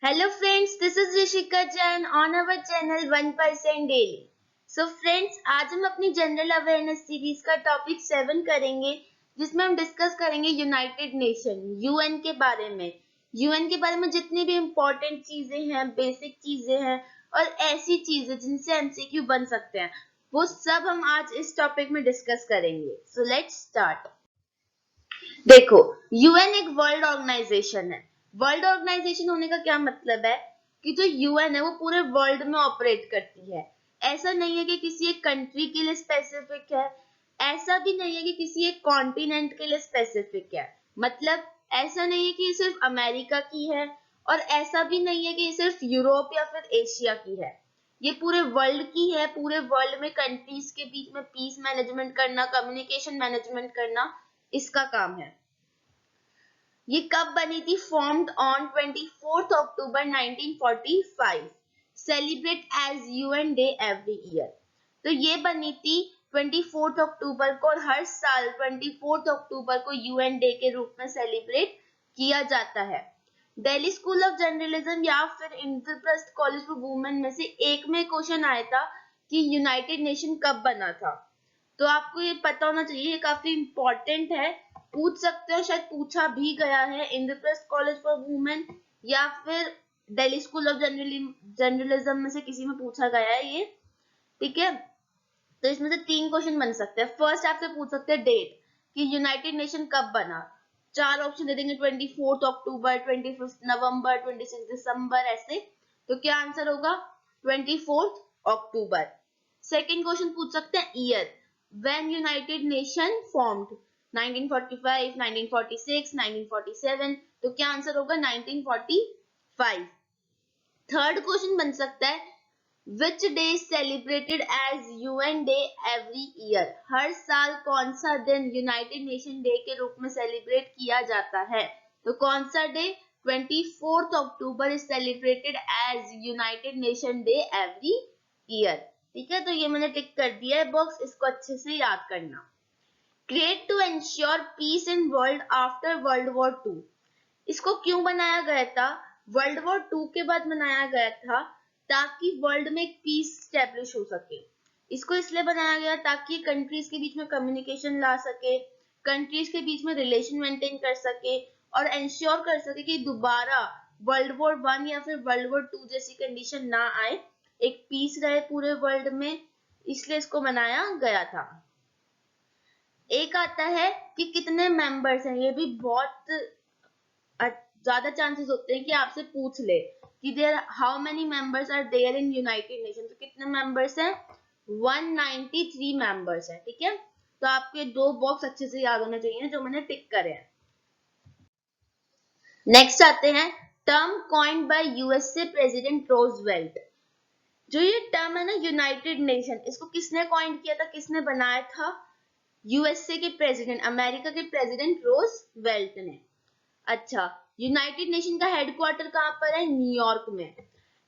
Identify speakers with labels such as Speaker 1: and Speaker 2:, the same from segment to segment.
Speaker 1: Hello friends, this is Rishika Jain on our channel 1% Daily. So friends, आज हम अपनी general awareness series का topic 7 करेंगे, जिसमें हम डिस्कस करेंगे यूनाइटेड नेशन यूएन के बारे में। यूएन के बारे में जितनी भी इम्पोर्टेंट चीजें हैं, बेसिक चीजें हैं और ऐसी चीजें जिनसे एमसीक्यू बन सकते हैं, वो सब हम आज इस टॉपिक में डिस्कस करेंगे। So let's start. देखो, यूएन एक वर्ल्ड ऑर्गेनाइजेशन है। वर्ल्ड ऑर्गेनाइजेशन होने का क्या मतलब है कि जो यूएन है वो पूरे वर्ल्ड में ऑपरेट करती है। ऐसा नहीं है कि किसी एक कंट्री के लिए स्पेसिफिक है, ऐसा भी नहीं है कि किसी एक कॉन्टिनेंट के लिए स्पेसिफिक है। मतलब ऐसा नहीं है कि ये सिर्फ अमेरिका की है और ऐसा भी नहीं है कि ये सिर्फ यूरोप या फिर एशिया की है। ये पूरे वर्ल्ड की है। पूरे वर्ल्ड में कंट्रीज के बीच में पीस मैनेजमेंट करना, कम्युनिकेशन मैनेजमेंट करना इसका काम है। ये कब बनी थी? Formed on 24 October 1945, celebrate as UN day every year. तो ये बनी थी 24 अक्टूबर को और हर साल 24 अक्टूबर को यूएन डे के रूप में सेलिब्रेट किया जाता है। दिल्ली स्कूल ऑफ जर्नलिज्म या फिर इंद्रप्रस्थ कॉलेज फॉर वुमेन में से एक में क्वेश्चन आया था कि यूनाइटेड नेशन कब बना था। तो आपको ये पता होना चाहिए, ये काफी इंपॉर्टेंट है, पूछ सकते हो, शायद पूछा भी गया है। इंद्रप्रस्थ कॉलेज फॉर वुमेन या फिर दिल्ली स्कूल ऑफ जर्नलिज्म में से किसी में पूछा गया है ये, ठीक है। तो इसमें से 3 क्वेश्चन बन सकते हैं। फर्स्ट आपसे पूछ सकते हैं डेट कि यूनाइटेड नेशन कब बना। 4 ऑप्शन दे देंगे, 24 अक्टूबर, 25 नवंबर, 26 दिसंबर, ऐसे। तो क्या आंसर होगा? 24 अक्टूबर। सेकेंड क्वेश्चन पूछ सकते हैं year, when United nation formed, 1945, 1946, 1947। तो क्या आंसर होगा? 1945। थर्ड क्वेश्चन बन सकता है which day celebrated as UN day every year. हर साल कौन सा दिन यूनाइटेड नेशन डे के रूप में सेलिब्रेट किया जाता है। तो कौन सा day? 24 October is celebrated as United Nation day every year. ठीक है, तो ये मैंने टिक कर दिया है बॉक्स, इसको अच्छे से याद करना। Create to ensure peace in world after world war 2। इसको क्यों बनाया गया था? वर्ल्ड वॉर 2 के बाद बनाया गया था ताकि वर्ल्ड में एक पीस स्टैब्लिश हो सके। इसको इसलिए बनाया गया ताकि कंट्रीज के बीच में कम्युनिकेशन ला सके, कंट्रीज के बीच में रिलेशन मेंटेन कर सके और एंश्योर कर सके कि दोबारा वर्ल्ड वॉर 1 या फिर वर्ल्ड वॉर 2 जैसी कंडीशन ना आए, एक पीस रहे पूरे वर्ल्ड में, इसलिए इसको बनाया गया था। एक आता है कि कितने मेंबर्स हैं। ये भी बहुत ज्यादा चांसेस होते हैं कि आपसे पूछ ले कि there how many members are there in United Nation. तो कितने मेंबर्स हैं? 193 मेंबर्स हैं। ठीक है, तो आपको ये 2 बॉक्स अच्छे से याद होने चाहिए जो मैंने टिक करे हैं। नेक्स्ट आते हैं term coined by USA president Roosevelt. जो ये टर्म है ना यूनाइटेड नेशन, इसको किसने कॉइन किया था, किसने बनाया था? यूएसए के प्रेसिडेंट, अमेरिका के प्रेसिडेंट रोजवेल्ट ने। अच्छा, यूनाइटेड नेशन का हेडक्वार्टर कहाँ पर है? न्यूयॉर्क में।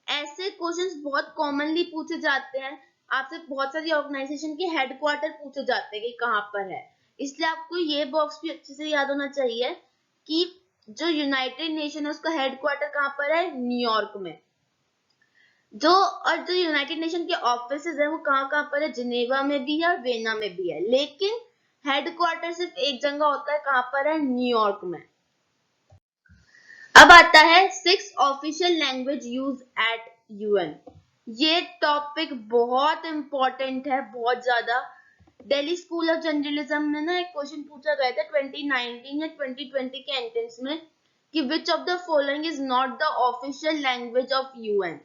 Speaker 1: ऐसे क्वेश्चंस बहुत कॉमनली पूछे जाते हैं, आपसे बहुत सारी ऑर्गेनाइजेशन के हेडक्वार्टर पूछे जाते हैं कि कहाँ पर है। इसलिए आपको ये बॉक्स भी अच्छे से याद होना चाहिए कि जो यूनाइटेड नेशन है उसका हेडक्वार्टर कहाँ पर है? न्यूयॉर्क में। जो यूनाइटेड नेशन के ऑफिसेज है वो कहाँ कहाँ पर है? जिनेवा में भी है और वेना में भी है, लेकिन हेडक्वार्टर सिर्फ एक जगह होता है, कहाँ पर है? न्यूयॉर्क में। अब आता है 6 official language use eight UN. ये टॉपिक बहुत इंपॉर्टेंट है, बहुत ज्यादा। दिल्ली स्कूल ऑफ जर्नलिज्म में ना एक क्वेश्चन पूछा गया था 2019 या 2020 के एंट्रेंस में कि which of the following is not the official language of UN.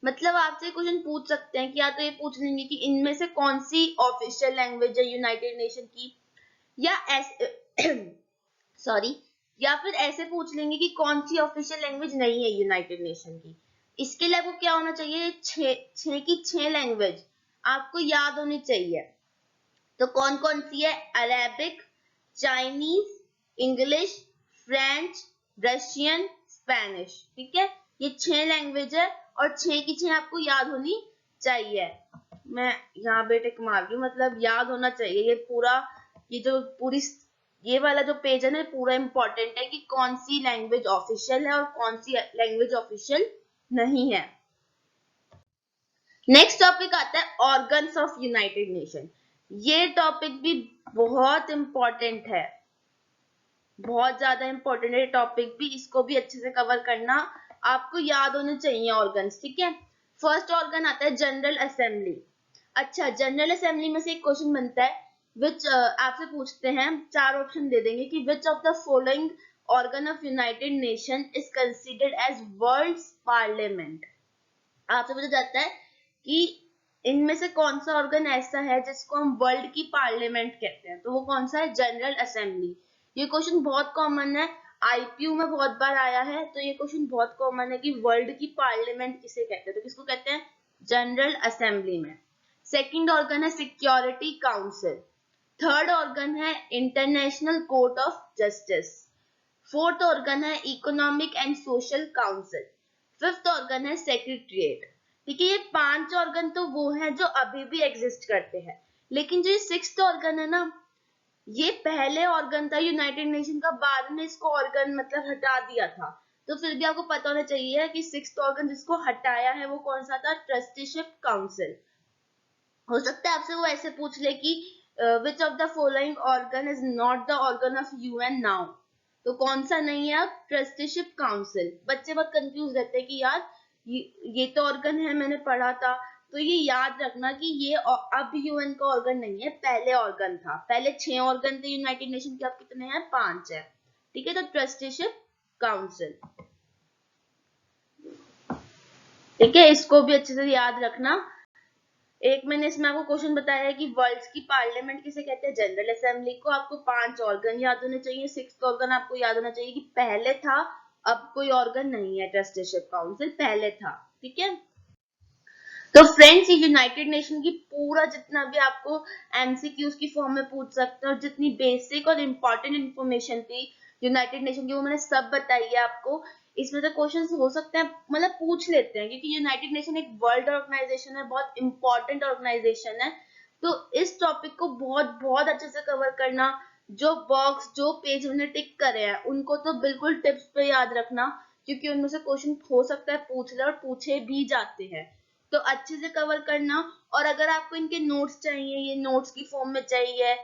Speaker 1: मतलब आपसे क्वेश्चन पूछ सकते हैं कि या तो ये पूछ लेंगे कि इनमें से कौन सी ऑफिशियल लैंग्वेज है यूनाइटेड नेशन की, या सॉरी, या फिर ऐसे पूछ लेंगे कि कौन सी ऑफिशियल लैंग्वेज नहीं है यूनाइटेड नेशन की। इसके लिए आपको क्या होना चाहिए? 6 की 6 लैंग्वेज आपको याद होनी चाहिए। तो कौन कौन सी है? Arabic, Chinese, English, French, Russian, Spanish. ठीक है, ये 6 लैंग्वेज है और 6 की 6 आपको याद होनी चाहिए। मैं यहाँ पे टिक मार रही हूँ, मतलब याद होना चाहिए ये पूरा, ये जो पूरी ये वाला जो पेज है ना पूरा इंपॉर्टेंट है कि कौन सी लैंग्वेज ऑफिशियल है और कौन सी लैंग्वेज ऑफिशियल नहीं है। नेक्स्ट टॉपिक आता है ऑर्गन्स ऑफ यूनाइटेड नेशन। ये टॉपिक भी बहुत इंपॉर्टेंट है, बहुत ज्यादा इंपॉर्टेंट है टॉपिक भी, इसको भी अच्छे से कवर करना, आपको याद होने चाहिए ऑर्गन्स, ठीक है। फर्स्ट ऑर्गन आता है जनरल असेंबली। अच्छा, जनरल असेंबली में से एक क्वेश्चन बनता है विच आपसे पूछते हैं, 4 ऑप्शन दे देंगे कि which of the following organ of United Nation is considered as world's parliament. आपसे पूछा जाता है कि इनमें से कौन सा ऑर्गन ऐसा है जिसको हम वर्ल्ड की पार्लियामेंट कहते हैं, तो वो कौन सा है, जनरल असेंबली। ये क्वेश्चन बहुत कॉमन है, आईपीयू में बहुत बार आया है, तो ये क्वेश्चन बहुत कॉमन है कि वर्ल्ड की पार्लियामेंट किसे कहते हैं, तो किसको कहते हैं, जनरल असेंबली में। सेकंड ऑर्गन है सिक्योरिटी काउंसिल। थर्ड ऑर्गन है international court of justice. Fourth organ है economic and social council. Fifth organ है सेक्रेटरिएट। ठीक है, ये 5 ऑर्गन तो वो हैं जो अभी भी एग्जिस्ट करते हैं, लेकिन जो ये 6th ऑर्गन है ना, ये पहले ऑर्गन था यूनाइटेड नेशन का, बाद में इसको ऑर्गन मतलब हटा दिया था। तो फिर भी आपको पता होना चाहिए कि 6th ऑर्गन जिसको हटाया है वो कौन सा था, ट्रस्टीशिप काउंसिल। हो सकता है आपसे वो ऐसे पूछ ले कि which of the following organ is not the organ of UN now, तो कौन सा नहीं है, अब ट्रस्टीशिप काउंसिल। बच्चे बहुत कंफ्यूज रहते हैं कि यार ये तो ऑर्गन है, मैंने पढ़ा था। तो ये याद रखना कि ये अब यूएन का ऑर्गन नहीं है, पहले ऑर्गन था। पहले 6 ऑर्गन थे यूनाइटेड नेशन के, अब कितने हैं, 5 है। ठीक है, तो ट्रस्टीशिप काउंसिल, ठीक है, इसको भी अच्छे से याद रखना। एक मैंने इसमें आपको क्वेश्चन बताया है कि वर्ल्ड की पार्लियामेंट किसे कहते हैं, जनरल असेंबली को। आपको 5 ऑर्गन याद होने चाहिए। 6th ऑर्गन आपको याद होना चाहिए कि पहले था, अब कोई ऑर्गन नहीं है, ट्रस्टीशिप काउंसिल पहले था। ठीक है, तो फ्रेंड्स ये यूनाइटेड नेशन की पूरा जितना भी आपको एमसीक्यूज की फॉर्म में पूछ सकते हैं और जितनी बेसिक और इम्पोर्टेंट इंफॉर्मेशन थी यूनाइटेड नेशन की, वो मैंने सब बताई है आपको। इसमें से क्वेश्चंस हो सकते हैं, मतलब पूछ लेते हैं, क्योंकि यूनाइटेड नेशन एक वर्ल्ड ऑर्गेनाइजेशन है, बहुत इंपॉर्टेंट ऑर्गेनाइजेशन है। तो इस टॉपिक को बहुत बहुत अच्छे से कवर करना। जो बॉक्स जो पेज मैंने टिक करे हैं उनको तो बिल्कुल टिप्स पे याद रखना, क्योंकि उनमें से क्वेश्चन हो सकता है पूछ ले और पूछे भी जाते हैं, तो अच्छे से कवर करना। और अगर आपको इनके नोट्स चाहिए, ये नोट्स की फॉर्म में चाहिए,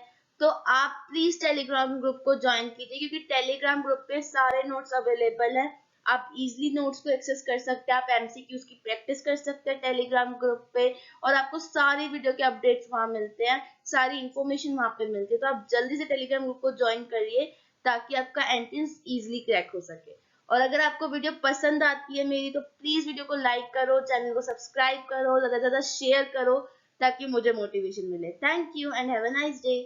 Speaker 1: तो आप प्लीज टेलीग्राम ग्रुप को ज्वाइन कीजिए, क्योंकि टेलीग्राम ग्रुप पे सारे नोट्स अवेलेबल है। आप इजीली नोट्स को एक्सेस कर सकते हैं, आप एमसीक्यूज की प्रैक्टिस कर सकते हैं टेलीग्राम ग्रुप पे, और आपको सारी वीडियो के अपडेट्स वहां मिलते हैं, सारी इंफॉर्मेशन वहां पे मिलती है। तो आप जल्दी से टेलीग्राम ग्रुप को ज्वाइन करिए ताकि आपका एंट्रेंस इजीली क्रैक हो सके। और अगर आपको वीडियो पसंद आती है मेरी, तो प्लीज वीडियो को लाइक करो, चैनल को सब्सक्राइब करो, ज्यादा से ज्यादा शेयर करो ताकि मुझे मोटिवेशन मिले। Thank you and have a nice day.